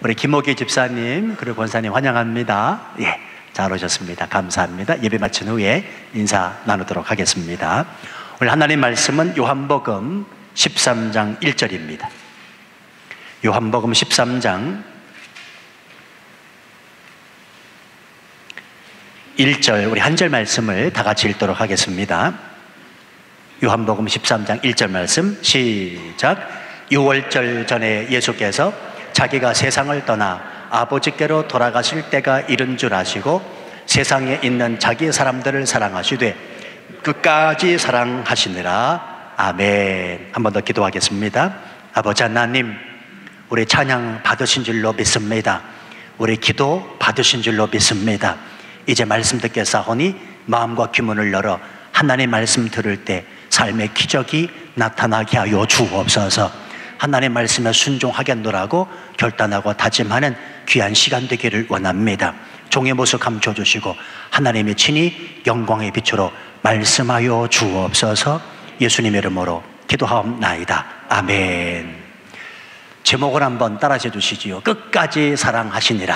우리 김옥희 집사님 그리고 권사님 환영합니다. 예, 잘 오셨습니다. 감사합니다. 예배 마친 후에 인사 나누도록 하겠습니다. 오늘 하나님 말씀은 요한복음 13장 1절입니다. 요한복음 13장 1절, 우리 한 절 말씀을 다 같이 읽도록 하겠습니다. 요한복음 13장 1절 말씀 시작. 유월절 전에 예수께서 자기가 세상을 떠나 아버지께로 돌아가실 때가 이른 줄 아시고 세상에 있는 자기 사람들을 사랑하시되 끝까지 사랑하시느라. 아멘. 한 번 더 기도하겠습니다. 아버지 하나님, 우리 찬양 받으신 줄로 믿습니다. 우리 기도 받으신 줄로 믿습니다. 이제 말씀 듣겠사오니 마음과 귀문을 열어 하나님 말씀 들을 때 삶의 기적이 나타나게 하여 주옵소서. 하나님 말씀에 순종하겠노라고 결단하고 다짐하는 귀한 시간 되기를 원합니다. 종의 모습 감춰주시고 하나님의 친히 영광의 빛으로 말씀하여 주옵소서. 예수님의 이름으로 기도하옵나이다. 아멘. 제목을 한번 따라해 주시지요. 끝까지 사랑하시니라.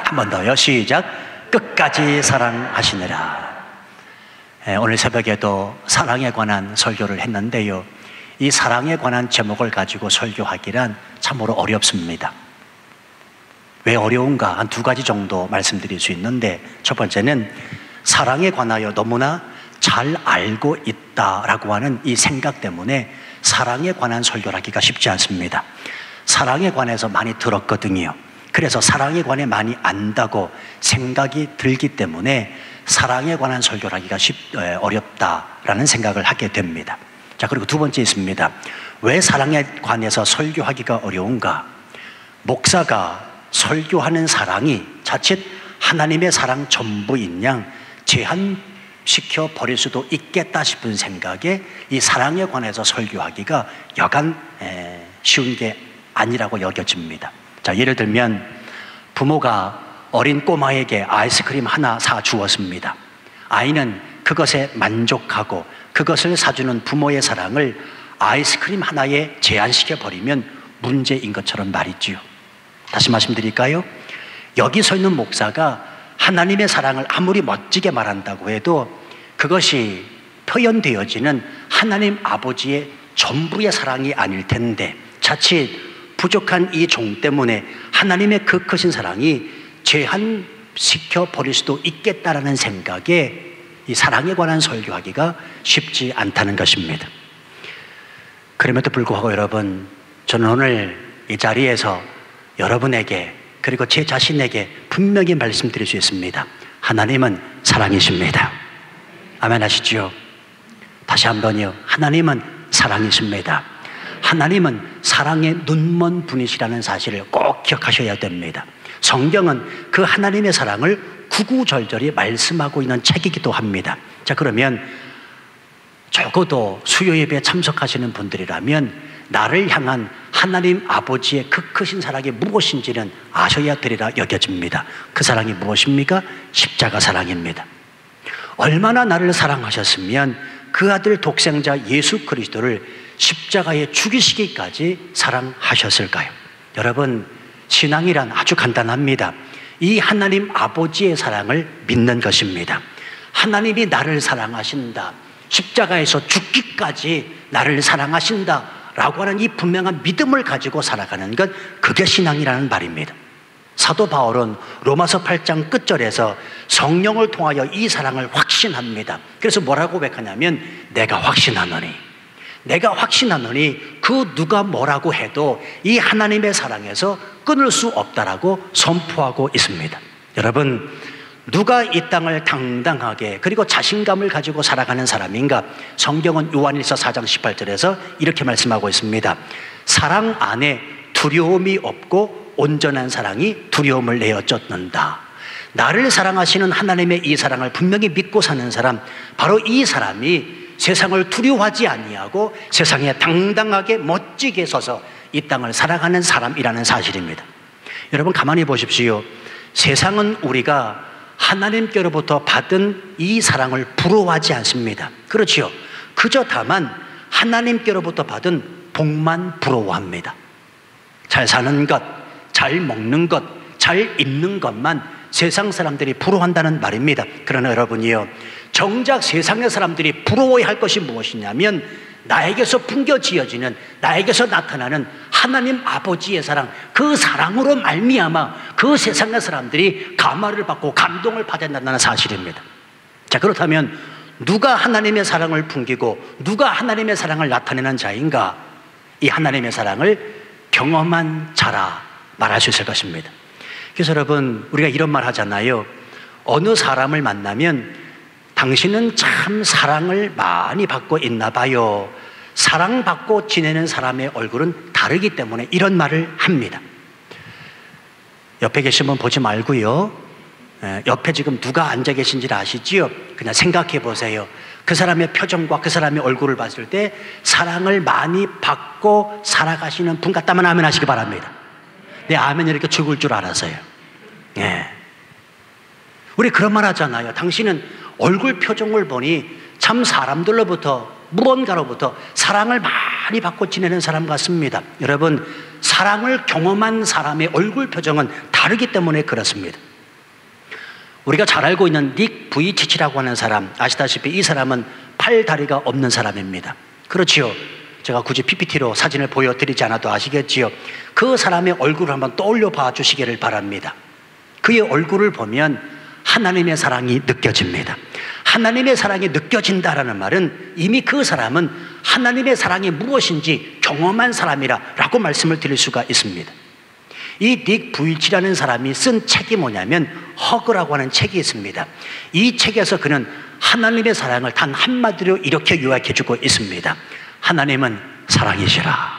한 번 더요. 시작. 끝까지 사랑하시니라. 오늘 새벽에도 사랑에 관한 설교를 했는데요, 이 사랑에 관한 제목을 가지고 설교하기란 참으로 어렵습니다. 왜 어려운가? 한 두 가지 정도 말씀드릴 수 있는데, 첫 번째는 사랑에 관하여 너무나 잘 알고 있다라고 하는 이 생각 때문에 사랑에 관한 설교를 하기가 쉽지 않습니다. 사랑에 관해서 많이 들었거든요. 그래서 사랑에 관해 많이 안다고 생각이 들기 때문에 사랑에 관한 설교를 하기가 어렵다라는 생각을 하게 됩니다. 자, 그리고 두 번째 있습니다. 왜 사랑에 관해서 설교하기가 어려운가? 목사가 설교하는 사랑이 자칫 하나님의 사랑 전부인 양 제한시켜 버릴 수도 있겠다 싶은 생각에 이 사랑에 관해서 설교하기가 여간 쉬운 게 아니라고 여겨집니다. 자, 예를 들면 부모가 어린 꼬마에게 아이스크림 하나 사주었습니다. 아이는 그것에 만족하고 그것을 사주는 부모의 사랑을 아이스크림 하나에 제한시켜버리면 문제인 것처럼 말이지요. 다시 말씀드릴까요? 여기 서 있는 목사가 하나님의 사랑을 아무리 멋지게 말한다고 해도 그것이 표현되어지는 하나님 아버지의 전부의 사랑이 아닐 텐데, 자칫 부족한 이 종 때문에 하나님의 그 크신 사랑이 제한시켜 버릴 수도 있겠다라는 생각에 이 사랑에 관한 설교하기가 쉽지 않다는 것입니다. 그럼에도 불구하고 여러분, 저는 오늘 이 자리에서 여러분에게 그리고 제 자신에게 분명히 말씀드릴 수 있습니다. 하나님은 사랑이십니다. 아멘 하시죠? 다시 한번요. 하나님은 사랑이십니다. 하나님은 사랑의 눈먼 분이시라는 사실을 꼭 기억하셔야 됩니다. 성경은 그 하나님의 사랑을 구구절절히 말씀하고 있는 책이기도 합니다. 자, 그러면 적어도 수요예배에 참석하시는 분들이라면 나를 향한 하나님 아버지의 그 크신 사랑이 무엇인지는 아셔야 되리라 여겨집니다. 그 사랑이 무엇입니까? 십자가 사랑입니다. 얼마나 나를 사랑하셨으면 그 아들 독생자 예수 그리스도를 십자가에 죽이시기까지 사랑하셨을까요? 여러분, 신앙이란 아주 간단합니다. 이 하나님 아버지의 사랑을 믿는 것입니다. 하나님이 나를 사랑하신다, 십자가에서 죽기까지 나를 사랑하신다 라고 하는 이 분명한 믿음을 가지고 살아가는 것, 그게 신앙이라는 말입니다. 사도 바울은 로마서 8장 끝절에서 성령을 통하여 이 사랑을 확신합니다. 그래서 뭐라고 고백하냐면 내가 확신하노니, 내가 확신하노니 그 누가 뭐라고 해도 이 하나님의 사랑에서 끊을 수 없다라고 선포하고 있습니다. 여러분, 누가 이 땅을 당당하게 그리고 자신감을 가지고 살아가는 사람인가? 성경은 요한일서 4장 18절에서 이렇게 말씀하고 있습니다. 사랑 안에 두려움이 없고 온전한 사랑이 두려움을 내어 쫓는다. 나를 사랑하시는 하나님의 이 사랑을 분명히 믿고 사는 사람, 바로 이 사람이 세상을 두려워하지 아니하고 세상에 당당하게 멋지게 서서 이 땅을 살아가는 사람이라는 사실입니다. 여러분, 가만히 보십시오. 세상은 우리가 하나님께로부터 받은 이 사랑을 부러워하지 않습니다. 그렇지요. 그저 다만 하나님께로부터 받은 복만 부러워합니다. 잘 사는 것, 잘 먹는 것, 잘 입는 것만 세상 사람들이 부러워한다는 말입니다. 그러나 여러분이요, 정작 세상의 사람들이 부러워할 것이 무엇이냐면 나에게서 풍겨지어지는, 나에게서 나타나는 하나님 아버지의 사랑, 그 사랑으로 말미암아 그 세상의 사람들이 감화를 받고 감동을 받는다는 사실입니다. 자, 그렇다면 누가 하나님의 사랑을 풍기고 누가 하나님의 사랑을 나타내는 자인가? 이 하나님의 사랑을 경험한 자라 말할 수 있을 것입니다. 그래서 여러분, 우리가 이런 말 하잖아요. 어느 사람을 만나면 당신은 참 사랑을 많이 받고 있나 봐요. 사랑받고 지내는 사람의 얼굴은 다르기 때문에 이런 말을 합니다. 옆에 계신 분 보지 말고요, 옆에 지금 누가 앉아 계신지 아시지요? 그냥 생각해 보세요. 그 사람의 표정과 그 사람의 얼굴을 봤을 때 사랑을 많이 받고 살아가시는 분 같다면 아멘 하시기 바랍니다. 네, 아멘이 이렇게 죽을 줄 알았어요. 네. 우리 그런 말 하잖아요. 당신은 얼굴 표정을 보니 참 사람들로부터, 무언가로부터 사랑을 많이 받고 지내는 사람 같습니다. 여러분, 사랑을 경험한 사람의 얼굴 표정은 다르기 때문에 그렇습니다. 우리가 잘 알고 있는 닉 부이치치라고 하는 사람, 아시다시피 이 사람은 팔, 다리가 없는 사람입니다. 그렇지요. 제가 굳이 PPT로 사진을 보여드리지 않아도 아시겠지요. 그 사람의 얼굴을 한번 떠올려 봐 주시기를 바랍니다. 그의 얼굴을 보면 하나님의 사랑이 느껴집니다. 하나님의 사랑이 느껴진다라는 말은 이미 그 사람은 하나님의 사랑이 무엇인지 경험한 사람이라고 말씀을 드릴 수가 있습니다. 이 닉 부이치라는 사람이 쓴 책이 뭐냐면 허그라고 하는 책이 있습니다. 이 책에서 그는 하나님의 사랑을 단 한마디로 이렇게 요약해주고 있습니다. 하나님은 사랑이시라.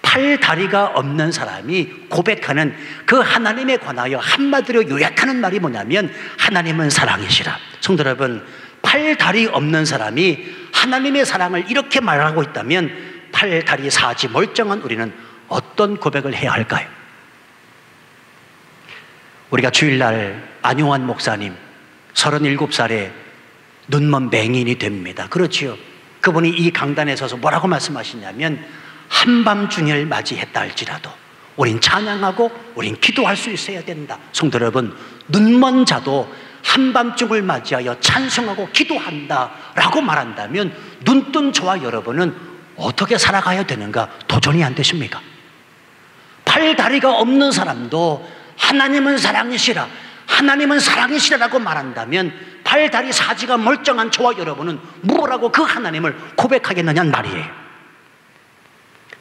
팔, 다리가 없는 사람이 고백하는 그 하나님에 관하여 한마디로 요약하는 말이 뭐냐면 하나님은 사랑이시라. 성도 여러분, 팔, 다리 없는 사람이 하나님의 사랑을 이렇게 말하고 있다면 팔, 다리, 사지 멀쩡한 우리는 어떤 고백을 해야 할까요? 우리가 주일날 안용환 목사님 37살에 눈먼 맹인이 됩니다. 그렇지요. 그분이 이 강단에 서서 뭐라고 말씀하시냐면 한밤중을 맞이했다 할지라도 우린 찬양하고 우린 기도할 수 있어야 된다. 성도 여러분, 눈먼 자도 한밤중을 맞이하여 찬송하고 기도한다 라고 말한다면 눈뜬 저와 여러분은 어떻게 살아가야 되는가 도전이 안 되십니까? 팔, 다리가 없는 사람도 하나님은 사랑이시라, 하나님은 사랑이시라라고 말한다면 팔, 다리, 사지가 멀쩡한 저와 여러분은 뭐라고 그 하나님을 고백하겠느냐는 말이에요.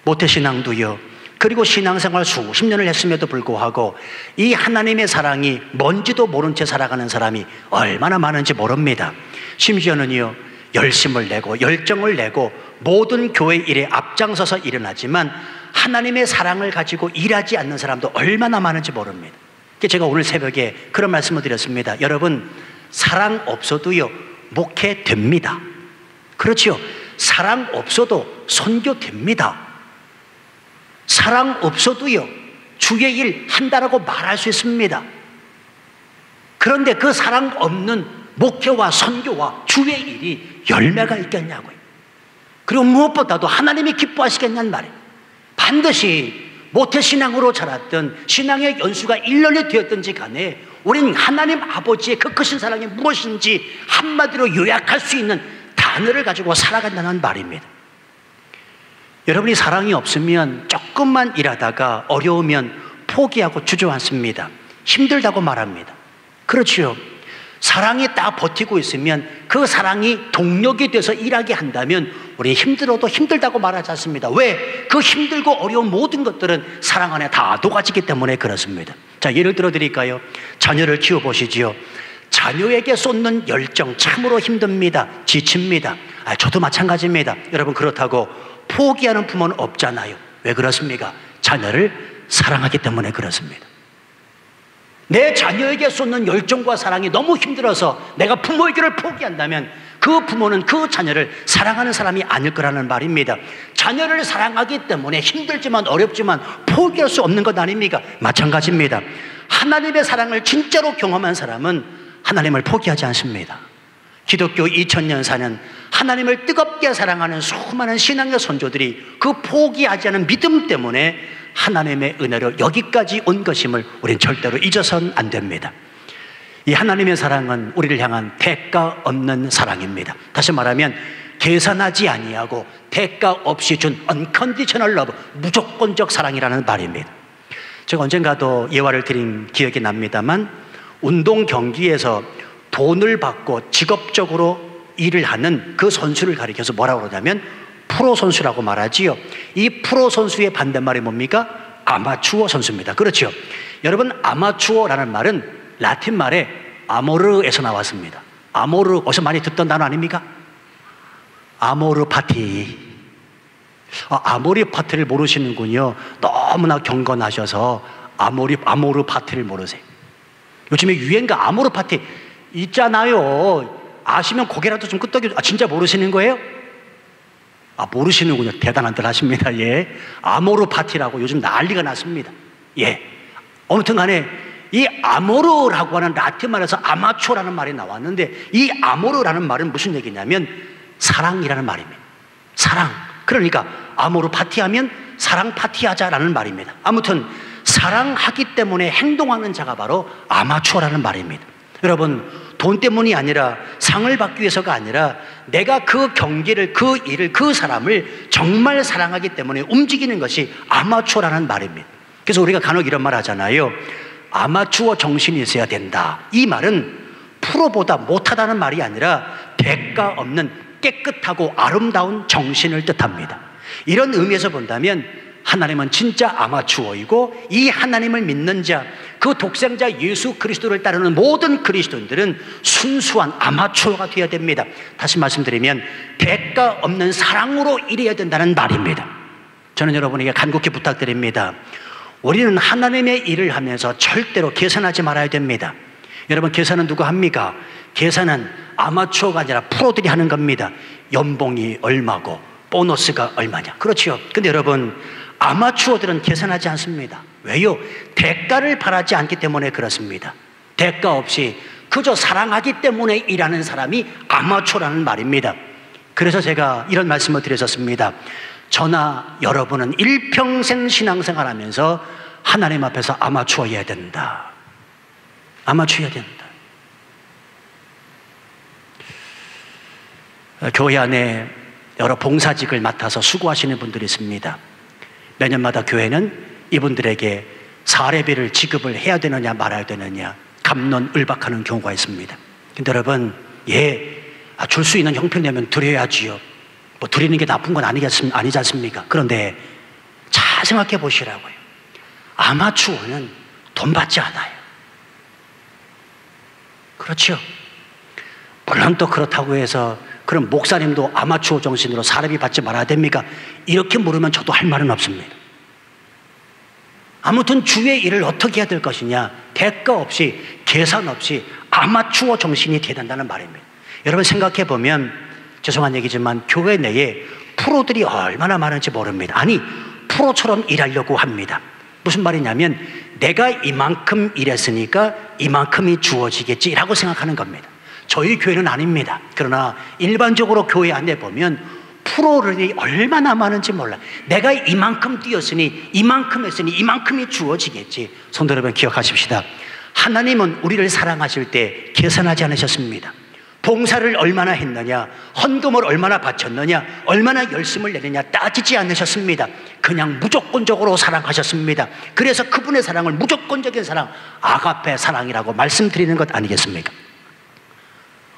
모태신앙도요, 그리고 신앙생활 수십 년을 했음에도 불구하고 이 하나님의 사랑이 뭔지도 모른 채 살아가는 사람이 얼마나 많은지 모릅니다. 심지어는요, 열심을 내고 열정을 내고 모든 교회 일에 앞장서서 일어나지만 하나님의 사랑을 가지고 일하지 않는 사람도 얼마나 많은지 모릅니다. 제가 오늘 새벽에 그런 말씀을 드렸습니다. 여러분, 사랑 없어도요 목회 됩니다. 그렇죠. 사랑 없어도 선교 됩니다. 사랑 없어도요 주의 일 한다라고 말할 수 있습니다. 그런데 그 사랑 없는 목회와 선교와 주의 일이 열매가 있겠냐고요. 그리고 무엇보다도 하나님이 기뻐하시겠냐는 말이에요. 반드시 모태신앙으로 자랐던 신앙의 연수가 1년이 되었든지 간에 우린 하나님 아버지의 그 크신 사랑이 무엇인지 한마디로 요약할 수 있는 단어를 가지고 살아간다는 말입니다. 여러분이 사랑이 없으면 조금만 일하다가 어려우면 포기하고 주저앉습니다. 힘들다고 말합니다. 그렇지요. 사랑이 딱 버티고 있으면 그 사랑이 동력이 돼서 일하게 한다면 우리 힘들어도 힘들다고 말하지 않습니다. 왜? 그 힘들고 어려운 모든 것들은 사랑 안에 다 녹아지기 때문에 그렇습니다. 자, 예를 들어 드릴까요? 자녀를 키워보시지요. 자녀에게 쏟는 열정 참으로 힘듭니다. 지칩니다. 저도 마찬가지입니다. 여러분, 그렇다고 포기하는 부모는 없잖아요. 왜 그렇습니까? 자녀를 사랑하기 때문에 그렇습니다. 내 자녀에게 쏟는 열정과 사랑이 너무 힘들어서 내가 부모의 길을 포기한다면 그 부모는 그 자녀를 사랑하는 사람이 아닐 거라는 말입니다. 자녀를 사랑하기 때문에 힘들지만 어렵지만 포기할 수 없는 것 아닙니까? 마찬가지입니다. 하나님의 사랑을 진짜로 경험한 사람은 하나님을 포기하지 않습니다. 기독교 2000년사는 하나님을 뜨겁게 사랑하는 수많은 신앙의 선조들이 그 포기하지 않은 믿음 때문에 하나님의 은혜로 여기까지 온 것임을 우리는 절대로 잊어서는 안 됩니다. 이 하나님의 사랑은 우리를 향한 대가 없는 사랑입니다. 다시 말하면 계산하지 아니하고 대가 없이 준 unconditional love, 무조건적 사랑이라는 말입니다. 제가 언젠가도 예화를 드린 기억이 납니다만, 운동 경기에서 돈을 받고 직업적으로 일을 하는 그 선수를 가리켜서 뭐라고 그러냐면 프로 선수라고 말하지요. 이 프로 선수의 반대말이 뭡니까? 아마추어 선수입니다. 그렇죠? 여러분, 아마추어라는 말은 라틴 말에 아모르에서 나왔습니다. 아모르, 어디서 많이 듣던 단어 아닙니까? 아모르 파티. 아모르 파티를 모르시는군요. 너무나 경건하셔서 아모르 파티를 모르세요. 요즘에 유행가 아모르 파티 있잖아요. 아시면 고개라도 좀 끄덕여. 진짜 모르시는 거예요? 모르시는군요. 대단한들 하십니다. 예. 아모르 파티라고 요즘 난리가 났습니다. 예. 아무튼 간에 이 아모르라고 하는 라틴 말에서 아마추어라는 말이 나왔는데, 이 아모르라는 말은 무슨 얘기냐면 사랑이라는 말입니다. 사랑. 그러니까 아모르 파티하면 사랑 파티하자라는 말입니다. 아무튼 사랑하기 때문에 행동하는 자가 바로 아마추어라는 말입니다. 여러분, 돈 때문이 아니라, 상을 받기 위해서가 아니라, 내가 그 경기를, 그 일을, 그 사람을 정말 사랑하기 때문에 움직이는 것이 아마추어라는 말입니다. 그래서 우리가 간혹 이런 말 하잖아요. 아마추어 정신이 있어야 된다. 이 말은 프로보다 못하다는 말이 아니라 대가 없는 깨끗하고 아름다운 정신을 뜻합니다. 이런 의미에서 본다면 하나님은 진짜 아마추어이고, 이 하나님을 믿는 자, 그 독생자 예수 그리스도를 따르는 모든 그리스도인들은 순수한 아마추어가 되어야 됩니다. 다시 말씀드리면 대가 없는 사랑으로 일해야 된다는 말입니다. 저는 여러분에게 간곡히 부탁드립니다. 우리는 하나님의 일을 하면서 절대로 계산하지 말아야 됩니다. 여러분, 계산은 누가 합니까? 계산은 아마추어가 아니라 프로들이 하는 겁니다. 연봉이 얼마고 보너스가 얼마냐. 그렇죠. 근데 여러분, 아마추어들은 계산하지 않습니다. 왜요? 대가를 바라지 않기 때문에 그렇습니다. 대가 없이 그저 사랑하기 때문에 일하는 사람이 아마추어라는 말입니다. 그래서 제가 이런 말씀을 드렸었습니다. 저나 여러분은 일평생 신앙생활 하면서 하나님 앞에서 아마추어여야 된다. 아마추어여야 된다. 교회 안에 여러 봉사직을 맡아서 수고하시는 분들이 있습니다. 매년마다 교회는 이분들에게 사례비를 지급을 해야 되느냐 말아야 되느냐 갑론을박하는 경우가 있습니다. 근데 여러분, 줄 수 있는 형편이면 드려야지요. 뭐 드리는 게 나쁜 건 아니지 않습니까? 그런데 잘 생각해 보시라고요. 아마추어는 돈 받지 않아요. 그렇죠? 물론 또 그렇다고 해서 그럼 목사님도 아마추어 정신으로 사례비 받지 말아야 됩니까? 이렇게 물으면 저도 할 말은 없습니다. 아무튼 주의 일을 어떻게 해야 될 것이냐, 대가 없이 계산 없이 아마추어 정신이 돼야 된다는 말입니다. 여러분, 생각해 보면 죄송한 얘기지만 교회 내에 프로들이 얼마나 많은지 모릅니다. 아니, 프로처럼 일하려고 합니다. 무슨 말이냐면 내가 이만큼 일했으니까 이만큼이 주어지겠지라고 생각하는 겁니다. 저희 교회는 아닙니다. 그러나 일반적으로 교회 안에 보면 프로들이 얼마나 많은지 몰라요. 내가 이만큼 뛰었으니 이만큼 했으니 이만큼이 주어지겠지. 성도 여러분, 기억하십시다. 하나님은 우리를 사랑하실 때 계산하지 않으셨습니다. 봉사를 얼마나 했느냐, 헌금을 얼마나 바쳤느냐, 얼마나 열심을 내느냐 따지지 않으셨습니다. 그냥 무조건적으로 사랑하셨습니다. 그래서 그분의 사랑을 무조건적인 사랑, 아가페 사랑이라고 말씀드리는 것 아니겠습니까?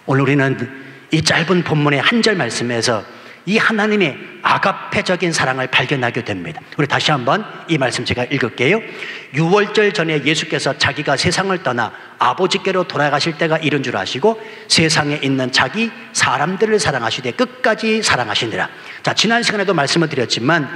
오늘 우리는 이 짧은 본문의 한 절 말씀에서 이 하나님의 아가페적인 사랑을 발견하게 됩니다. 우리 다시 한번 이 말씀 제가 읽을게요. 유월절 전에 예수께서 자기가 세상을 떠나 아버지께로 돌아가실 때가 이른 줄 아시고 세상에 있는 자기 사람들을 사랑하시되 끝까지 사랑하시니라. 자, 지난 시간에도 말씀을 드렸지만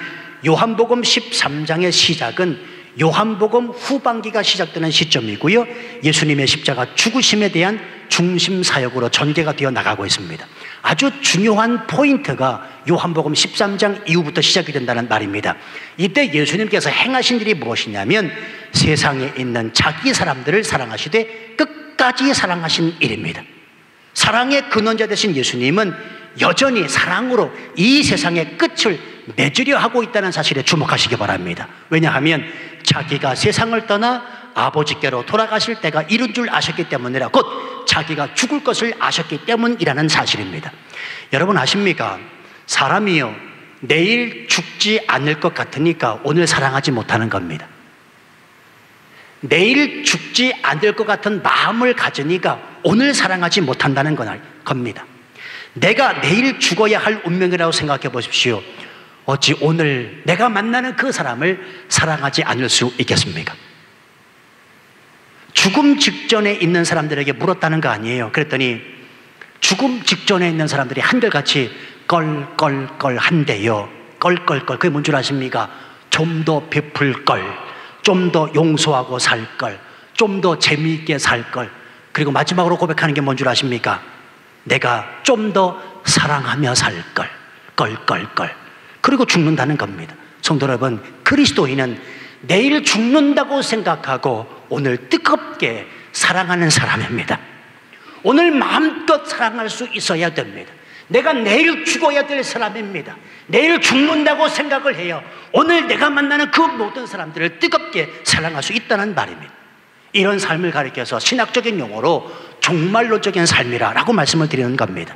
요한복음 13장의 시작은 요한복음 후반기가 시작되는 시점이고요, 예수님의 십자가 죽으심에 대한 중심 사역으로 전개가 되어 나가고 있습니다. 아주 중요한 포인트가 요한복음 13장 이후부터 시작이 된다는 말입니다. 이때 예수님께서 행하신 일이 무엇이냐면 세상에 있는 자기 사람들을 사랑하시되 끝까지 사랑하신 일입니다. 사랑의 근원자 되신 예수님은 여전히 사랑으로 이 세상의 끝을 맺으려 하고 있다는 사실에 주목하시기 바랍니다. 왜냐하면 자기가 세상을 떠나 아버지께로 돌아가실 때가 이른 줄 아셨기 때문이라, 곧 자기가 죽을 것을 아셨기 때문이라는 사실입니다. 여러분 아십니까? 사람이요, 내일 죽지 않을 것 같으니까 오늘 사랑하지 못하는 겁니다. 내일 죽지 않을 것 같은 마음을 가지니까 오늘 사랑하지 못한다는 겁니다. 내가 내일 죽어야 할 운명이라고 생각해 보십시오. 어찌 오늘 내가 만나는 그 사람을 사랑하지 않을 수 있겠습니까? 죽음 직전에 있는 사람들에게 물었다는 거 아니에요. 그랬더니 죽음 직전에 있는 사람들이 한결같이 껄껄껄 한대요. 껄껄껄. 그게 뭔 줄 아십니까? 좀 더 베풀 걸, 좀 더 용서하고 살 걸, 좀 더 재미있게 살 걸. 그리고 마지막으로 고백하는 게 뭔 줄 아십니까? 내가 좀 더 사랑하며 살 걸, 껄껄껄. 그리고 죽는다는 겁니다. 성도 여러분, 그리스도인은 내일 죽는다고 생각하고 오늘 뜨겁게 사랑하는 사람입니다. 오늘 마음껏 사랑할 수 있어야 됩니다. 내가 내일 죽어야 될 사람입니다. 내일 죽는다고 생각을 해요. 오늘 내가 만나는 그 모든 사람들을 뜨겁게 사랑할 수 있다는 말입니다. 이런 삶을 가리켜서 신학적인 용어로 종말론적인 삶이라고 말씀을 드리는 겁니다.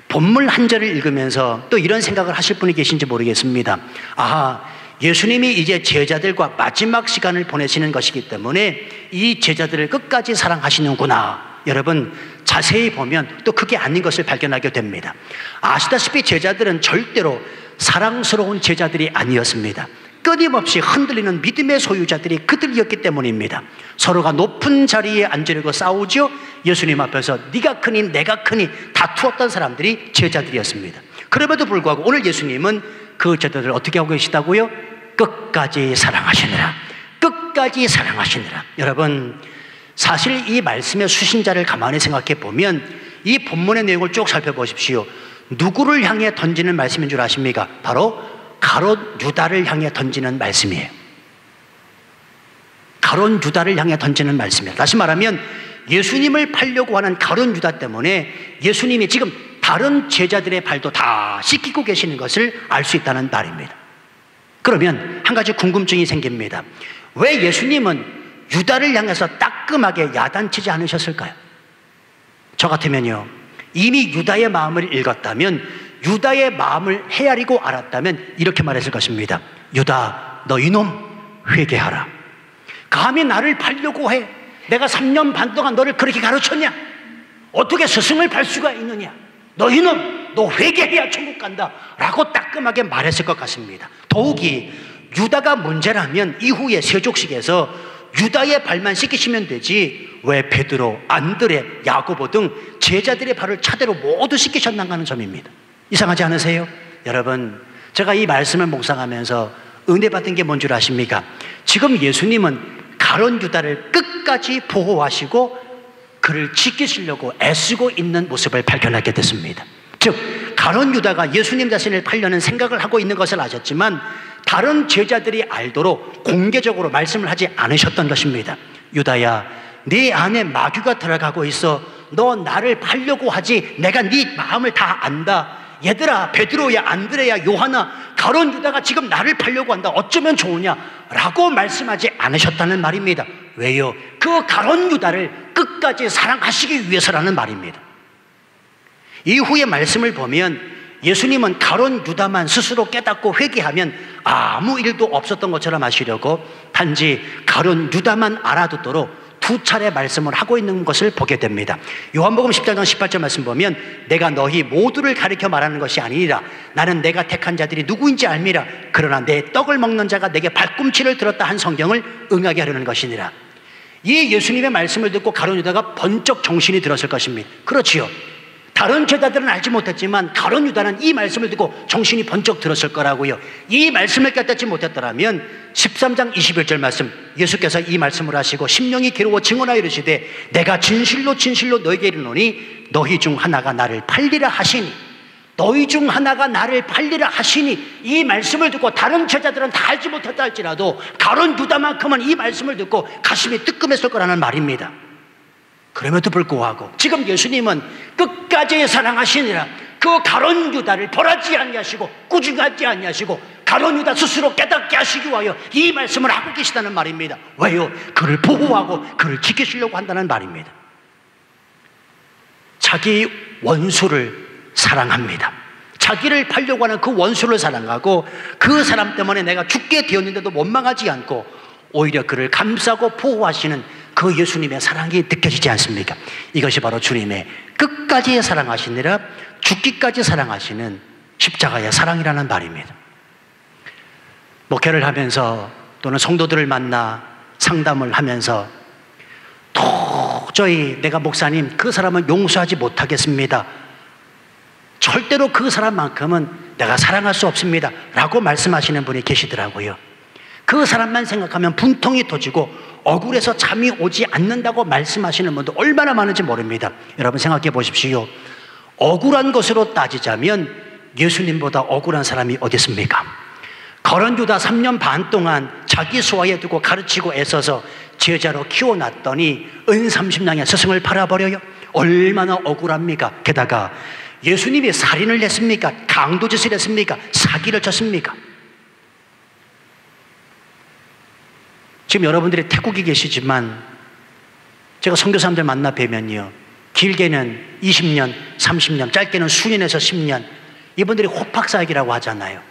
본문 한 절을 읽으면서 또 이런 생각을 하실 분이 계신지 모르겠습니다. 아, 예수님이 이제 제자들과 마지막 시간을 보내시는 것이기 때문에 이 제자들을 끝까지 사랑하시는구나. 여러분 자세히 보면 또 그게 아닌 것을 발견하게 됩니다. 아시다시피 제자들은 절대로 사랑스러운 제자들이 아니었습니다. 끊임없이 흔들리는 믿음의 소유자들이 그들이었기 때문입니다. 서로가 높은 자리에 앉으려고 싸우죠. 예수님 앞에서 네가 크니 내가 크니 다투었던 사람들이 제자들이었습니다. 그럼에도 불구하고 오늘 예수님은 그 제자들을 어떻게 하고 계시다고요? 끝까지 사랑하시느라, 끝까지 사랑하시느라. 여러분 사실 이 말씀의 수신자를 가만히 생각해 보면 이 본문의 내용을 쭉 살펴보십시오. 누구를 향해 던지는 말씀인 줄 아십니까? 바로 가룟 유다를 향해 던지는 말씀이에요. 가룟 유다를 향해 던지는 말씀이에요. 다시 말하면 예수님을 팔려고 하는 가룟 유다 때문에 예수님이 지금 다른 제자들의 발도 다 씻기고 계시는 것을 알 수 있다는 말입니다. 그러면 한 가지 궁금증이 생깁니다. 왜 예수님은 유다를 향해서 따끔하게 야단치지 않으셨을까요? 저 같으면요, 이미 유다의 마음을 읽었다면, 유다의 마음을 헤아리고 알았다면 이렇게 말했을 것입니다. 유다, 너 이놈 회개하라. 감히 나를 팔려고 해. 내가 3년 반 동안 너를 그렇게 가르쳤냐? 어떻게 스승을 팔 수가 있느냐? 너 이놈, 너 회개해야 천국 간다 라고 따끔하게 말했을 것 같습니다. 더욱이 유다가 문제라면 이후에 세족식에서 유다의 발만 씻기시면 되지 왜 베드로, 안드레, 야고보 등 제자들의 발을 차례로 모두 씻기셨는가 하는 점입니다. 이상하지 않으세요? 여러분 제가 이 말씀을 묵상하면서 은혜 받은 게 뭔 줄 아십니까? 지금 예수님은 가룟 유다를 끝까지 보호하시고 그를 지키시려고 애쓰고 있는 모습을 발견하게 됐습니다. 즉 가룟 유다가 예수님 자신을 팔려는 생각을 하고 있는 것을 아셨지만 다른 제자들이 알도록 공개적으로 말씀을 하지 않으셨던 것입니다. 유다야, 네 안에 마귀가 들어가고 있어. 너 나를 팔려고 하지. 내가 네 마음을 다 안다. 얘들아, 베드로야, 안드레야, 요하나, 가룟 유다가 지금 나를 팔려고 한다. 어쩌면 좋으냐? 라고 말씀하지 않으셨다는 말입니다. 왜요? 그 가룟 유다를 끝까지 사랑하시기 위해서라는 말입니다. 이후의 말씀을 보면 예수님은 가룟 유다만 스스로 깨닫고 회개하면 아무 일도 없었던 것처럼 하시려고 단지 가룟 유다만 알아듣도록 두 차례 말씀을 하고 있는 것을 보게 됩니다. 요한복음 14장 18절 말씀 보면 내가 너희 모두를 가리켜 말하는 것이 아니니라. 나는 내가 택한 자들이 누구인지 알미라. 그러나 내 떡을 먹는 자가 내게 발꿈치를 들었다 한 성경을 응하게 하려는 것이니라. 이 예수님의 말씀을 듣고 가룟 유다가 번쩍 정신이 들었을 것입니다. 그렇지요. 다른 제자들은 알지 못했지만 가룟 유다는 이 말씀을 듣고 정신이 번쩍 들었을 거라고요. 이 말씀을 깨닫지 못했더라면 13장 21절 말씀, 예수께서 이 말씀을 하시고 심령이 괴로워 증언하여 이르시되 내가 진실로 진실로 너희에게 이르노니 너희 중 하나가 나를 팔리라 하시니, 너희 중 하나가 나를 팔리라 하시니, 이 말씀을 듣고 다른 제자들은 다 알지 못했다 할지라도 가룟 유다만큼은 이 말씀을 듣고 가슴이 뜨끔했을 거라는 말입니다. 그럼에도 불구하고 지금 예수님은 끝까지 사랑하시니라, 그 가룟 유다를 벌하지 아니하시고 꾸중하지 아니하시고 가룟 유다 스스로 깨닫게 하시기 위하여 이 말씀을 하고 계시다는 말입니다. 왜요? 그를 보호하고 그를 지키시려고 한다는 말입니다. 자기 원수를 사랑합니다. 자기를 팔려고 하는 그 원수를 사랑하고 그 사람 때문에 내가 죽게 되었는데도 원망하지 않고 오히려 그를 감싸고 보호하시는 그 예수님의 사랑이 느껴지지 않습니까? 이것이 바로 주님의 끝까지 사랑하시니라 죽기까지 사랑하시는 십자가의 사랑이라는 말입니다. 목회를 하면서 또는 성도들을 만나 상담을 하면서 도저히 내가 목사님 그 사람은 용서하지 못하겠습니다. 절대로 그 사람만큼은 내가 사랑할 수 없습니다 라고 말씀하시는 분이 계시더라고요. 그 사람만 생각하면 분통이 터지고 억울해서 잠이 오지 않는다고 말씀하시는 분도 얼마나 많은지 모릅니다. 여러분 생각해 보십시오. 억울한 것으로 따지자면 예수님보다 억울한 사람이 어디 있습니까? 가룟 유다 3년 반 동안 자기 소화에 두고 가르치고 애써서 제자로 키워놨더니 은 30냥에 스승을 팔아버려요. 얼마나 억울합니까? 게다가 예수님이 살인을 했습니까? 강도짓을 했습니까? 사기를 쳤습니까? 지금 여러분들이 태국에 계시지만 제가 선교사람들 만나 뵈면요, 길게는 20년, 30년, 짧게는 수년에서 10년, 이분들이 호pak사역이라고 하잖아요.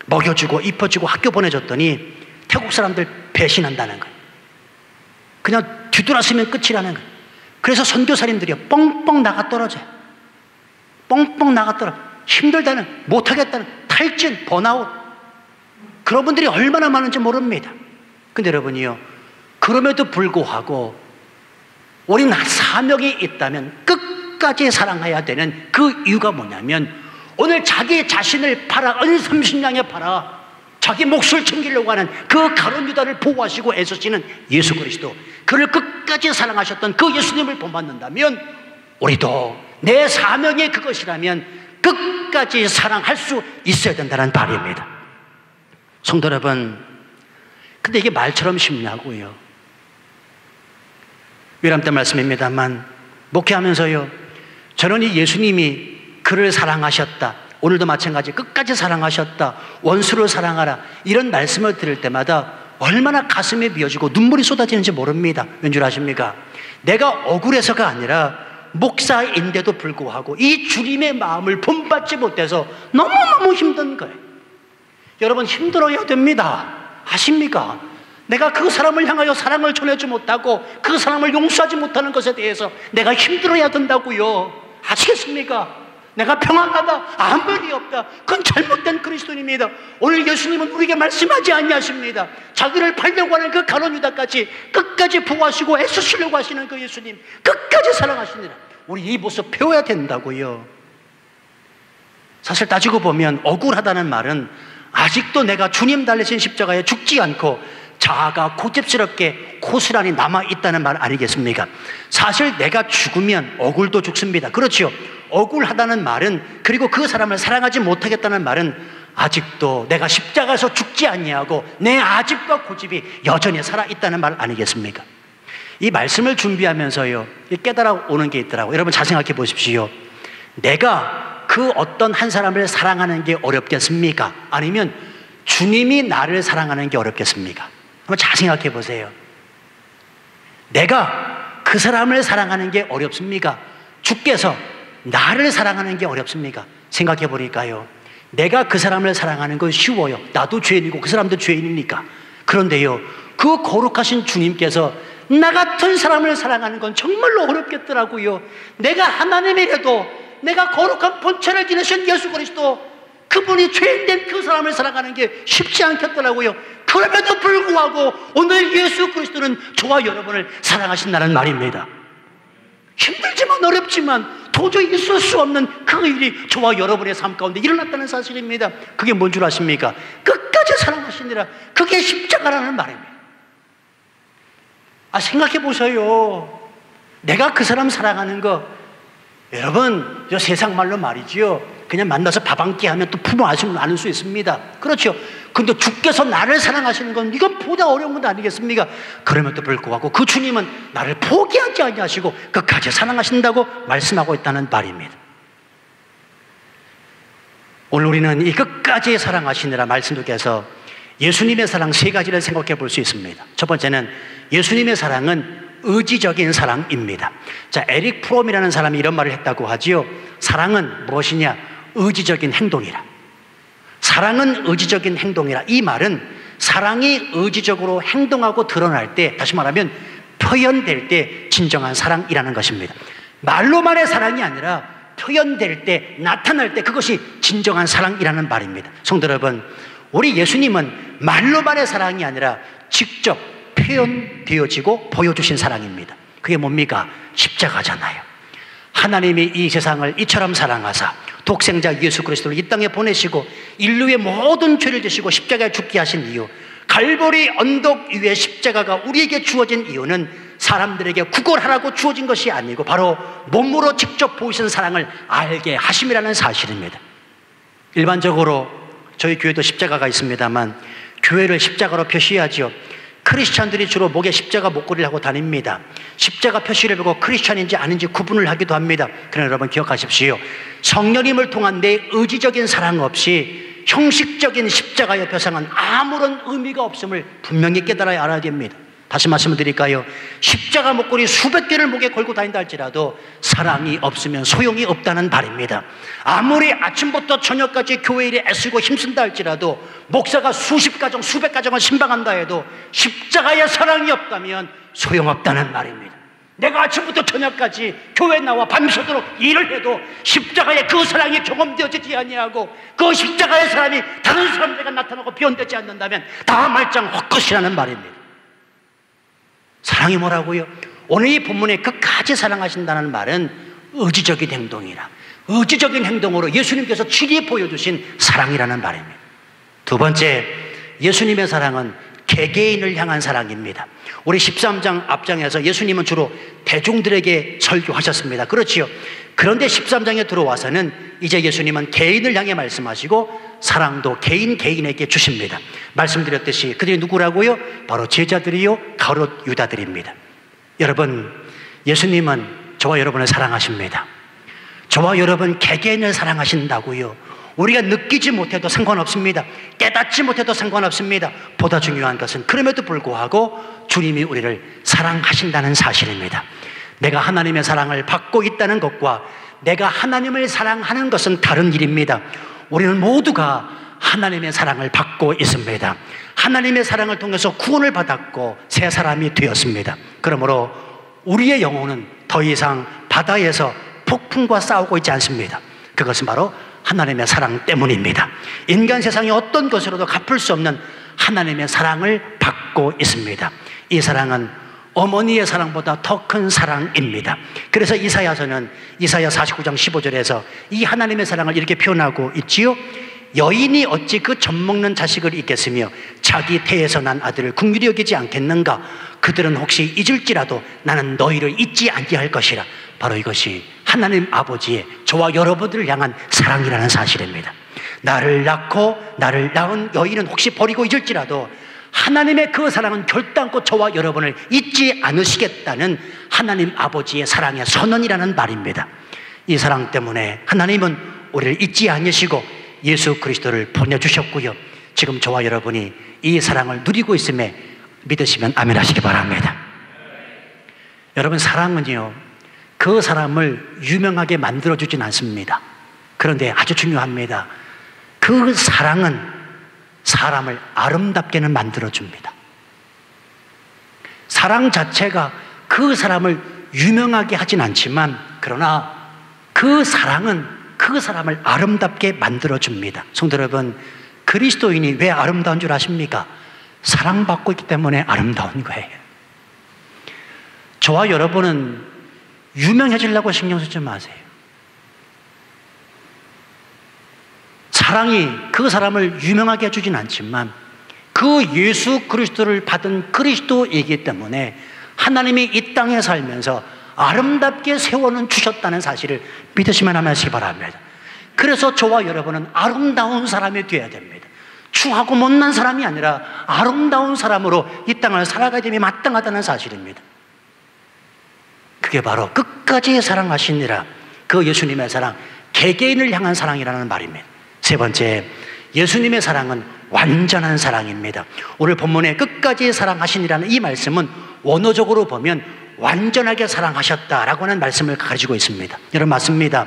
먹여주고 입혀주고 학교 보내줬더니 태국 사람들 배신한다는 거예요. 그냥 뒤돌아서면 끝이라는 거예요. 그래서 선교사님들이 뻥뻥 나가 떨어져요. 뻥뻥 나가 떨어져. 힘들다는, 못하겠다는, 탈진, 번아웃. 그런 분들이 얼마나 많은지 모릅니다. 근데 여러분이요, 그럼에도 불구하고 우리는 사명이 있다면 끝까지 사랑해야 되는 그 이유가 뭐냐면, 오늘 자기 자신을 팔아, 은 30냥에 팔아 자기 몫을 챙기려고 하는 그 가룟 유다를 보호하시고 애쓰시는 예수 그리스도, 그를 끝까지 사랑하셨던 그 예수님을 본받는다면 우리도 내 사명이 그것이라면 끝까지 사랑할 수 있어야 된다는 말입니다. 성도 여러분, 근데 이게 말처럼 쉽냐고요. 위람 때 말씀입니다만 목회하면서요, 저는 이 예수님이 그를 사랑하셨다, 오늘도 마찬가지 끝까지 사랑하셨다, 원수를 사랑하라, 이런 말씀을 들을 때마다 얼마나 가슴이 미어지고 눈물이 쏟아지는지 모릅니다. 왠 줄 아십니까? 내가 억울해서가 아니라 목사인데도 불구하고 이 주님의 마음을 본받지 못해서 너무너무 힘든 거예요. 여러분, 힘들어야 됩니다. 아십니까? 내가 그 사람을 향하여 사랑을 전하지 못하고 그 사람을 용서하지 못하는 것에 대해서 내가 힘들어야 된다고요. 아시겠습니까? 내가 평안하다, 아무 일이 없다, 그건 잘못된 그리스도인입니다. 오늘 예수님은 우리에게 말씀하지 아니하십니다. 자기를 팔려고 하는 그 가룟 유다까지 끝까지 보호하시고 애쓰시려고 하시는 그 예수님, 끝까지 사랑하시느라 우리 이 모습 배워야 된다고요. 사실 따지고 보면 억울하다는 말은 아직도 내가 주님 달리신 십자가에 죽지 않고 자아가 고집스럽게 고스란히 남아있다는 말 아니겠습니까? 사실 내가 죽으면 억울도 죽습니다. 그렇죠? 억울하다는 말은, 그리고 그 사람을 사랑하지 못하겠다는 말은 아직도 내가 십자가에서 죽지 아니하고 내 아집과 고집이 여전히 살아있다는 말 아니겠습니까? 이 말씀을 준비하면서요, 깨달아오는 게 있더라고요. 여러분 잘 생각해 보십시오. 내가 그 어떤 한 사람을 사랑하는 게 어렵겠습니까? 아니면 주님이 나를 사랑하는 게 어렵겠습니까? 한번 잘 생각해 보세요. 내가 그 사람을 사랑하는 게 어렵습니까? 주께서 나를 사랑하는 게 어렵습니까? 생각해 보니까요, 내가 그 사람을 사랑하는 건 쉬워요. 나도 죄인이고 그 사람도 죄인이니까. 그런데요, 그 거룩하신 주님께서 나 같은 사람을 사랑하는 건 정말로 어렵겠더라고요. 내가 하나님이라도, 내가 거룩한 본체를 지니신 예수 그리스도, 그분이 죄인된 그 사람을 사랑하는 게 쉽지 않겠더라고요. 그럼에도 불구하고 오늘 예수 그리스도는 저와 여러분을 사랑하신다는 말입니다. 힘들지만 어렵지만 도저히 있을 수 없는 그 일이 저와 여러분의 삶 가운데 일어났다는 사실입니다. 그게 뭔 줄 아십니까? 끝까지 사랑하시니라. 그게 십자가라는 말입니다. 생각해 보세요. 내가 그 사람 사랑하는 거, 여러분, 저 세상 말로 말이지요, 그냥 만나서 밥 한 끼 하면 또 품어 안을 수 있습니다. 그렇죠? 근데 주께서 나를 사랑하시는 건 이건 보다 어려운 것 아니겠습니까? 그럼에도 불구하고 그 주님은 나를 포기하지 아니하시고 끝까지 사랑하신다고 말씀하고 있다는 말입니다. 오늘 우리는 이 끝까지 사랑하시느라 말씀 속에서 예수님의 사랑 세 가지를 생각해 볼 수 있습니다. 첫 번째는 예수님의 사랑은 의지적인 사랑입니다. 자, 에릭 프롬이라는 사람이 이런 말을 했다고 하지요. 사랑은 무엇이냐? 의지적인 행동이라. 사랑은 의지적인 행동이라. 이 말은 사랑이 의지적으로 행동하고 드러날 때, 다시 말하면 표현될 때 진정한 사랑이라는 것입니다. 말로만의 사랑이 아니라 표현될 때, 나타날 때 그것이 진정한 사랑이라는 말입니다. 성도 여러분, 우리 예수님은 말로만의 사랑이 아니라 직접 표현되어지고 보여주신 사랑입니다. 그게 뭡니까? 십자가잖아요. 하나님이 이 세상을 이처럼 사랑하사 독생자 예수 그리스도를 이 땅에 보내시고 인류의 모든 죄를 지시고 십자가에 죽게 하신 이유, 갈보리 언덕 위에 십자가가 우리에게 주어진 이유는 사람들에게 구걸하라고 주어진 것이 아니고 바로 몸으로 직접 보이신 사랑을 알게 하심이라는 사실입니다. 일반적으로 저희 교회도 십자가가 있습니다만 교회를 십자가로 표시하지요. 크리스찬들이 주로 목에 십자가 목걸이를 하고 다닙니다. 십자가 표시를 보고 크리스찬인지 아닌지 구분을 하기도 합니다. 그러나 여러분 기억하십시오. 성령님을 통한 내 의지적인 사랑 없이 형식적인 십자가의 표상은 아무런 의미가 없음을 분명히 깨달아야 알아야 됩니다. 다시 말씀을 드릴까요? 십자가 목걸이 수백 개를 목에 걸고 다닌다 할지라도 사랑이 없으면 소용이 없다는 말입니다. 아무리 아침부터 저녁까지 교회 일에 애쓰고 힘쓴다 할지라도 목사가 수십 가정 수백 가정을 신방한다 해도 십자가의 사랑이 없다면 소용없다는 말입니다. 내가 아침부터 저녁까지 교회에 나와 밤새도록 일을 해도 십자가의 그 사랑이 경험되어지지 아니하고 그 십자가의 사랑이 다른 사람들에게 나타나고 표현되지 않는다면 다 말짱 헛것이라는 말입니다. 사랑이 뭐라고요? 오늘 이 본문에 끝까지 사랑하신다는 말은 의지적인 행동이라, 의지적인 행동으로 예수님께서 친히 보여주신 사랑이라는 말입니다. 두 번째, 예수님의 사랑은 개개인을 향한 사랑입니다. 우리 13장 앞장에서 예수님은 주로 대중들에게 설교하셨습니다. 그렇지요. 그런데 13장에 들어와서는 이제 예수님은 개인을 향해 말씀하시고 사랑도 개인에게 주십니다. 말씀드렸듯이 그들이 누구라고요? 바로 제자들이요, 가룟 유다들입니다. 여러분, 예수님은 저와 여러분을 사랑하십니다. 저와 여러분 개개인을 사랑하신다고요. 우리가 느끼지 못해도 상관없습니다. 깨닫지 못해도 상관없습니다. 보다 중요한 것은 그럼에도 불구하고 주님이 우리를 사랑하신다는 사실입니다. 내가 하나님의 사랑을 받고 있다는 것과 내가 하나님을 사랑하는 것은 다른 일입니다. 우리는 모두가 하나님의 사랑을 받고 있습니다. 하나님의 사랑을 통해서 구원을 받았고 새 사람이 되었습니다. 그러므로 우리의 영혼은 더 이상 바다에서 폭풍과 싸우고 있지 않습니다. 그것은 바로 하나님의 사랑 때문입니다. 인간 세상의 어떤 것으로도 갚을 수 없는 하나님의 사랑을 받고 있습니다. 이 사랑은 어머니의 사랑보다 더 큰 사랑입니다. 그래서 이사야서는 이사야 49장 15절에서 이 하나님의 사랑을 이렇게 표현하고 있지요. 여인이 어찌 그 젖먹는 자식을 잊겠으며 자기 태에서 난 아들을 긍휼히 여기지 않겠는가? 그들은 혹시 잊을지라도 나는 너희를 잊지 아니할 것이라. 바로 이것이 하나님 아버지의 저와 여러분들을 향한 사랑이라는 사실입니다. 나를 낳고 나를 낳은 여인은 혹시 버리고 잊을지라도 하나님의 그 사랑은 결단코 저와 여러분을 잊지 않으시겠다는 하나님 아버지의 사랑의 선언이라는 말입니다. 이 사랑 때문에 하나님은 우리를 잊지 않으시고 예수 그리스도를 보내주셨고요. 지금 저와 여러분이 이 사랑을 누리고 있음에 믿으시면 아멘 하시기 바랍니다. 여러분, 사랑은요, 그 사람을 유명하게 만들어주진 않습니다. 그런데 아주 중요합니다. 그 사랑은 사람을 아름답게는 만들어줍니다. 사랑 자체가 그 사람을 유명하게 하진 않지만 그러나 그 사랑은 그 사람을 아름답게 만들어줍니다. 성도 여러분, 그리스도인이 왜 아름다운 줄 아십니까? 사랑받고 있기 때문에 아름다운 거예요. 저와 여러분은 유명해지려고 신경 쓰지 마세요. 사랑이 그 사람을 유명하게 해주진 않지만 그 예수 그리스도를 받은 그리스도이기 때문에 하나님이 이 땅에 살면서 아름답게 세워는 주셨다는 사실을 믿으시면 하시기 바랍니다. 그래서 저와 여러분은 아름다운 사람이 되어야 됩니다. 추하고 못난 사람이 아니라 아름다운 사람으로 이 땅을 살아가야 됨이 마땅하다는 사실입니다. 그게 바로 끝까지 사랑하시니라 그 예수님의 사랑, 개개인을 향한 사랑이라는 말입니다. 세 번째, 예수님의 사랑은 완전한 사랑입니다. 오늘 본문에 끝까지 사랑하시니라는 이 말씀은 원어적으로 보면 완전하게 사랑하셨다라고 하는 말씀을 가지고 있습니다. 여러분, 맞습니다.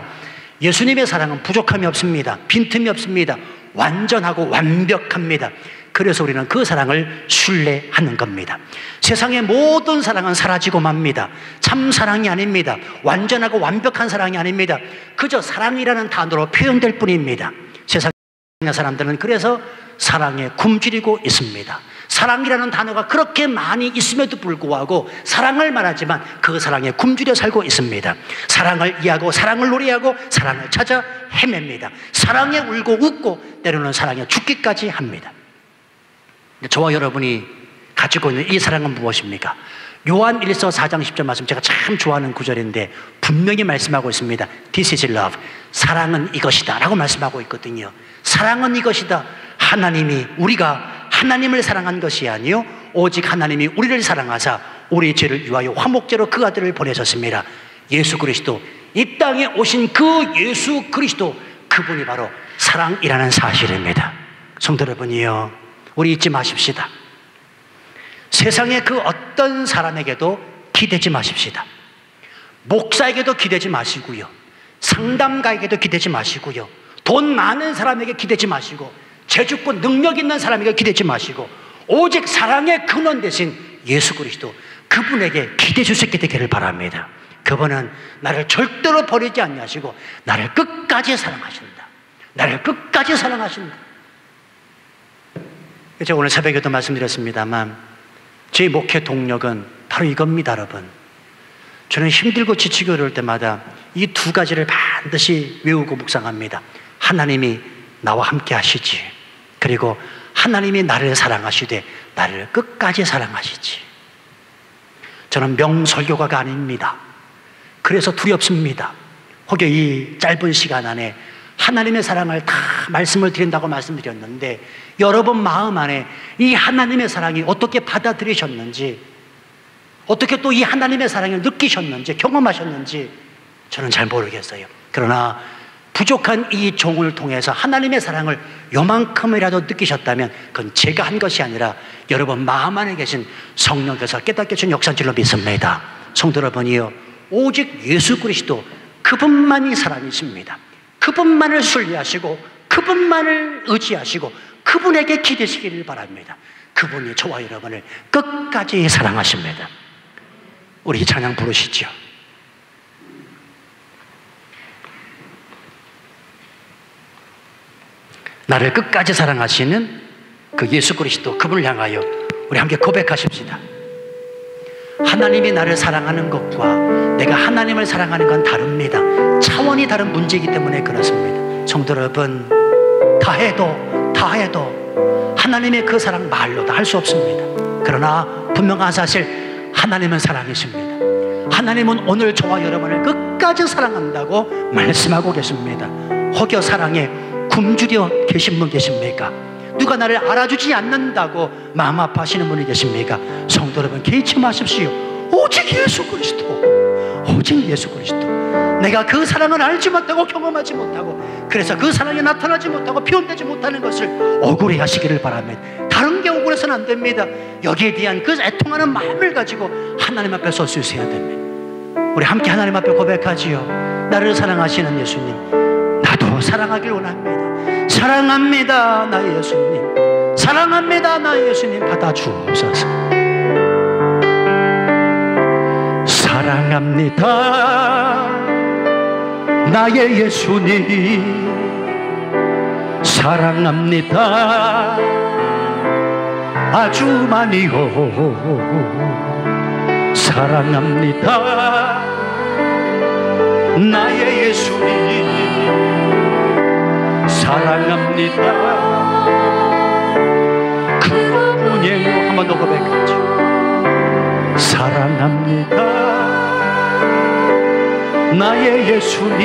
예수님의 사랑은 부족함이 없습니다. 빈틈이 없습니다. 완전하고 완벽합니다. 그래서 우리는 그 사랑을 신뢰하는 겁니다. 세상의 모든 사랑은 사라지고 맙니다. 참 사랑이 아닙니다. 완전하고 완벽한 사랑이 아닙니다. 그저 사랑이라는 단어로 표현될 뿐입니다. 세상의 사람들은 그래서 사랑에 굶주리고 있습니다. 사랑이라는 단어가 그렇게 많이 있음에도 불구하고 사랑을 말하지만 그 사랑에 굶주려 살고 있습니다. 사랑을 이해하고 사랑을 노래하고 사랑을 찾아 헤맵니다. 사랑에 울고 웃고 때로는 사랑에 죽기까지 합니다. 저와 여러분이 가지고 있는 이 사랑은 무엇입니까? 요한 1서 4장 10절 말씀, 제가 참 좋아하는 구절인데 분명히 말씀하고 있습니다. This is love. 사랑은 이것이다 라고 말씀하고 있거든요. 사랑은 이것이다. 하나님이, 우리가 하나님을 사랑한 것이 아니요 오직 하나님이 우리를 사랑하사 우리의 죄를 위하여 화목제로 그 아들을 보내셨습니다. 예수 그리스도, 이 땅에 오신 그 예수 그리스도, 그분이 바로 사랑이라는 사실입니다. 성도 여러분이요, 우리 잊지 마십시다. 세상의 그 어떤 사람에게도 기대지 마십시다. 목사에게도 기대지 마시고요, 상담가에게도 기대지 마시고요, 돈 많은 사람에게 기대지 마시고, 재주권 능력 있는 사람에게 기대지 마시고, 오직 사랑의 근원 되신 예수 그리스도, 그분에게 기대해 줄 수 있게 되기를 바랍니다. 그분은 나를 절대로 버리지 않으시고 나를 끝까지 사랑하신다. 나를 끝까지 사랑하신다. 제가 오늘 새벽에도 말씀드렸습니다만 제 목회 동력은 바로 이겁니다. 여러분, 저는 힘들고 지치고 이럴 때마다 이 두 가지를 반드시 외우고 묵상합니다. 하나님이 나와 함께 하시지, 그리고 하나님이 나를 사랑하시되 나를 끝까지 사랑하시지. 저는 명설교가가 아닙니다. 그래서 두렵습니다. 혹여 이 짧은 시간 안에 하나님의 사랑을 다 말씀을 드린다고 말씀드렸는데 여러분 마음 안에 이 하나님의 사랑이 어떻게 받아들이셨는지, 어떻게 또 이 하나님의 사랑을 느끼셨는지, 경험하셨는지 저는 잘 모르겠어요. 그러나 부족한 이 종을 통해서 하나님의 사랑을 요만큼이라도 느끼셨다면 그건 제가 한 것이 아니라 여러분 마음 안에 계신 성령께서 깨닫게 준 역사인 줄로 믿습니다. 성도 여러분이요, 오직 예수 그리스도, 그분만이 사랑이십니다. 그분만을 신뢰하시고 그분만을 의지하시고 그분에게 기대시기를 바랍니다. 그분이 저와 여러분을 끝까지 사랑하십니다. 우리 찬양 부르시죠. 나를 끝까지 사랑하시는 그 예수 그리스도, 그분을 향하여 우리 함께 고백하십시다. 하나님이 나를 사랑하는 것과 내가 하나님을 사랑하는 건 다릅니다. 차원이 다른 문제이기 때문에 그렇습니다. 성도 여러분, 다 해도 하나님의 그 사랑 말로 다 할 수 없습니다. 그러나 분명한 사실, 하나님은 사랑이십니다. 하나님은 오늘 저와 여러분을 끝까지 사랑한다고 말씀하고 계십니다. 혹여 사랑에 굶주려 계신 분 계십니까? 누가 나를 알아주지 않는다고 마음 아파하시는 분이 계십니까? 성도 여러분, 개의치 마십시오. 오직 예수 그리스도, 오직 예수 그리스도. 내가 그 사랑을 알지 못하고 경험하지 못하고, 그래서 그 사랑이 나타나지 못하고 표현되지 못하는 것을 억울해 하시기를 바랍니다. 다른 게 억울해서는 안 됩니다. 여기에 대한 그 애통하는 마음을 가지고 하나님 앞에 설 수 있어야 됩니다. 우리 함께 하나님 앞에 고백하지요. 나를 사랑하시는 예수님, 나도 사랑하길 원합니다. 사랑합니다, 나의 예수님. 사랑합니다, 나의 예수님. 받아주옵소서. 사랑합니다, 나의 예수님. 사랑합니다, 아주 많이요. 사랑합니다, 나의 예수님. 사랑합니다, 그분이에요. 한 번 더 고백하죠. 사랑합니다, 나의 예수님.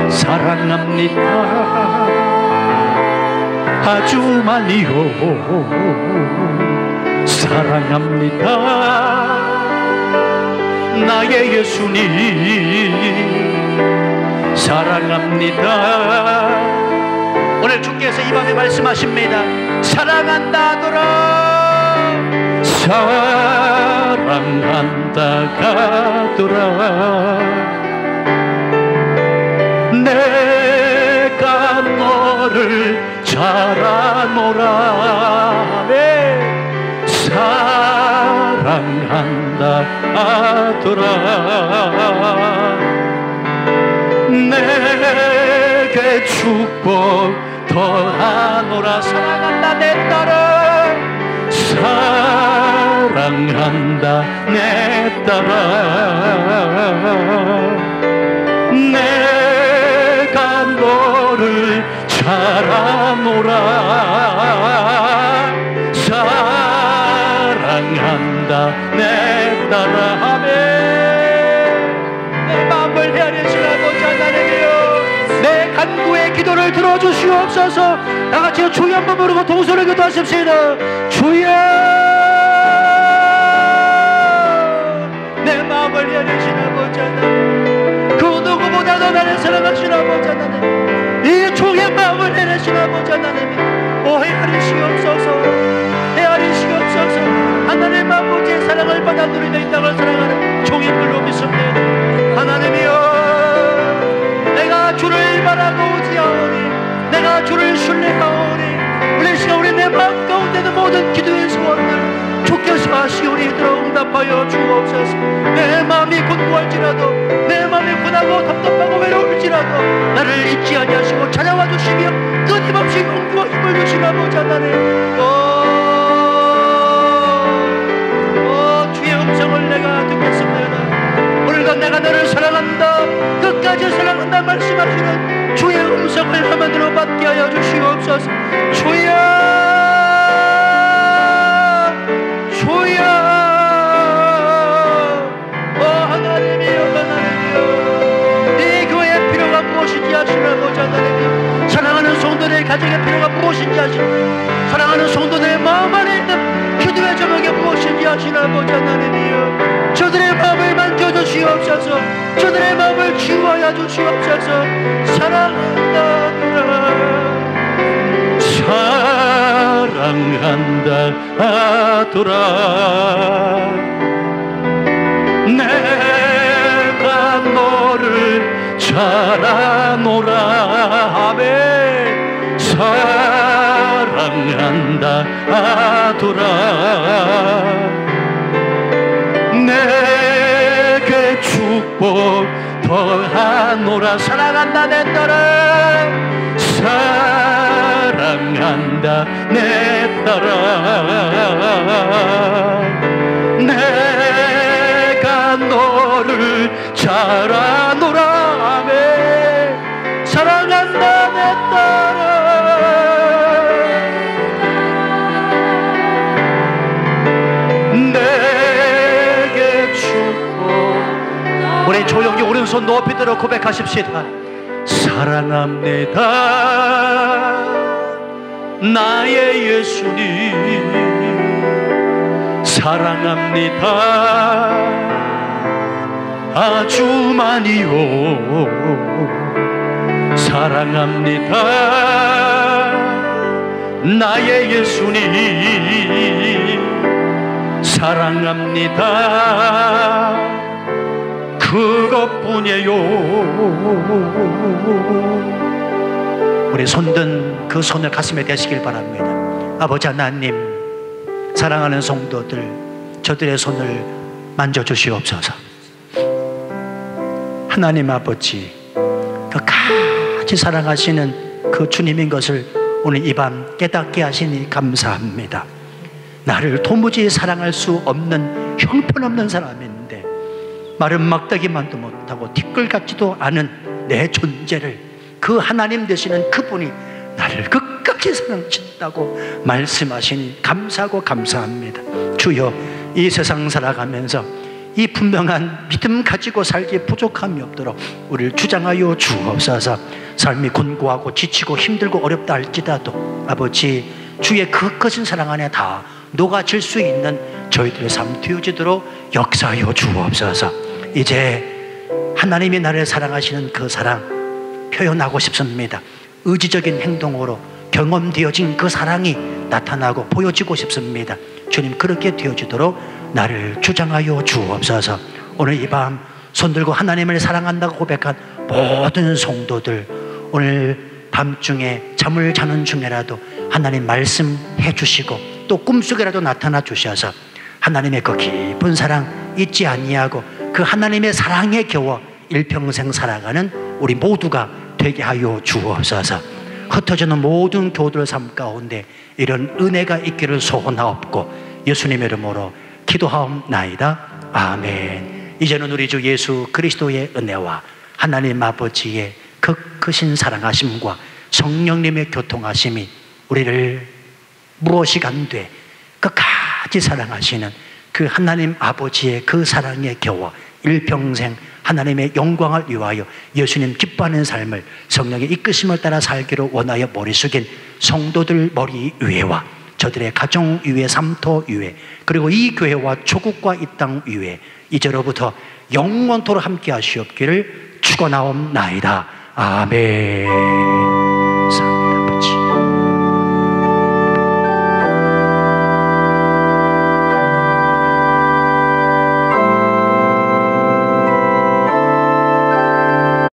사랑합니다, 아주 많이요. 사랑합니다, 나의 예수님. 사랑합니다. 오늘 주께서 이 밤에 말씀하십니다. 사랑한다 하더라. 사랑한다 하더라. 내가 너를 잘 아노라. 사랑한다 하더라. 내게 축복 더하노라. 사랑한다 내 딸아. 사랑한다 내 딸아. 내가 너를 잘 아노라. 사랑한다 내 딸아. 아멘. 내 마음을 헤아리시는 아버지 하나님이여, 내 간구의 기도를 들어주시옵소서. 다같이 주여 한번 부르고 동서로 기도하십시다. 주여. 내 마음을 헤아리시는 아버지 하나님, 그 누구보다도 나를 사랑하시는 아버지 하나님, 이 종의 마음을 헤아리시는 아버지 하나님, 헤아리시옵소서. 헤아리시옵소서. 하나님 아버지의 사랑을 받아 누리며 이 땅을 사랑하는 종인 줄로 믿습니다. 하나님이여, 내가 주를 바라고 오지하오니, 내가 주를 신뢰하오니, 우리 시간 우리 내 마음 가운데는 모든 기도의 소원을 주께서 하시오리이도록 응답하여 주옵소서. 내 마음이 곤고할지라도, 내 마음이 고나고 답답하고 외로울지라도 나를 잊지 아니하시고 찾아와 주시며 끊임없이 용기와 힘을 주시는 아버지 하나님, 주의 음성을 내가 듣겠습니다. 오늘도 내가 너를 사랑한다, 끝까지 사랑한다 말씀하시는 주의 음성을 한마디로 받게 하여 주시옵소서. 주여, 주여. 하나님이여, 하나님이여, 이 교회의 필요가 무엇인지 아시는 아버지 하나님이여, 사랑하는 성도들의 가정의 필요가 무엇인지 아시는, 사랑하는 성도들의 마음 안에 있는 기도의 제목이 무엇인지 아시는 아버지 하나님이여, 저들의 마음을 만져주시옵소서. 저들의 마음을 치유하여 주시옵소서. 사랑한다 사랑한다 하더라. 내가 너를 잘 아노라. 아멘. 사랑한다 하더라. 내게 축복 더하노라. 사랑한다 내 딸아. 사랑한다 내 딸아. 내가 너를 잘 아노라. 아멘. 사랑한다 내 딸아. 내게 축복. 우리 조용히 오른손 높이 들어 고백하십시다. 사랑합니다 나의 예수님. 사랑합니다 아주 많이요. 사랑합니다 나의 예수님. 사랑합니다 그것뿐이에요. 우리 손든 그 손을 가슴에 대시길 바랍니다. 아버지 하나님, 사랑하는 성도들, 저들의 손을 만져주시옵소서. 하나님 아버지, 끝까지 사랑하시는 그 주님인 것을 오늘 이 밤 깨닫게 하시니 감사합니다. 나를 도무지 사랑할 수 없는 형편없는 사람인데 마른 막대기만도 못하고 티끌 같지도 않은 내 존재를 그 하나님 되시는 그분이 나를 끝까지 사랑하신다고 말씀하시니 감사하고 감사합니다. 주여, 이 세상 살아가면서 이 분명한 믿음 가지고 살기에 부족함이 없도록 우리를 주장하여 주옵소서. 삶이 곤고하고 지치고 힘들고 어렵다 할지라도 아버지, 주의 그 크신 사랑 안에 다 녹아질 수 있는 저희들의 삶 되어지도록 역사하여 주옵소서. 이제 하나님이 나를 사랑하시는 그 사랑 표현하고 싶습니다. 의지적인 행동으로 경험되어진 그 사랑이 나타나고 보여지고 싶습니다. 주님, 그렇게 되어지도록 나를 주장하여 주옵소서. 오늘 이 밤 손들고 하나님을 사랑한다고 고백한 모든 성도들, 오늘 밤중에 잠을 자는 중에라도 하나님 말씀해 주시고 또 꿈속에라도 나타나 주셔서 하나님의 그 깊은 사랑 잊지 아니하고 그 하나님의 사랑에 겨워 일평생 살아가는 우리 모두가 되게 하여 주옵소서. 흩어지는 모든 교우들 삶 가운데 이런 은혜가 있기를 소원하옵고 예수님의 이름으로 기도하옵나이다. 아멘. 이제는 우리 주 예수 그리스도의 은혜와 하나님 아버지의 그 크신 사랑하심과 성령님의 교통하심이 우리를 무엇이 간돼 끝까지 사랑하시는 그 하나님 아버지의 그 사랑에 겨워 일평생 하나님의 영광을 위하여 예수님 기뻐하는 삶을 성령의 이끄심을 따라 살기로 원하여 머리 숙인 성도들 머리 위에와 저들의 가정 위에, 삼토 위에, 그리고 이 교회와 조국과 이 땅 위에 이제로부터 영원토록 함께 하시옵기를 축원하옵나이다. 아멘.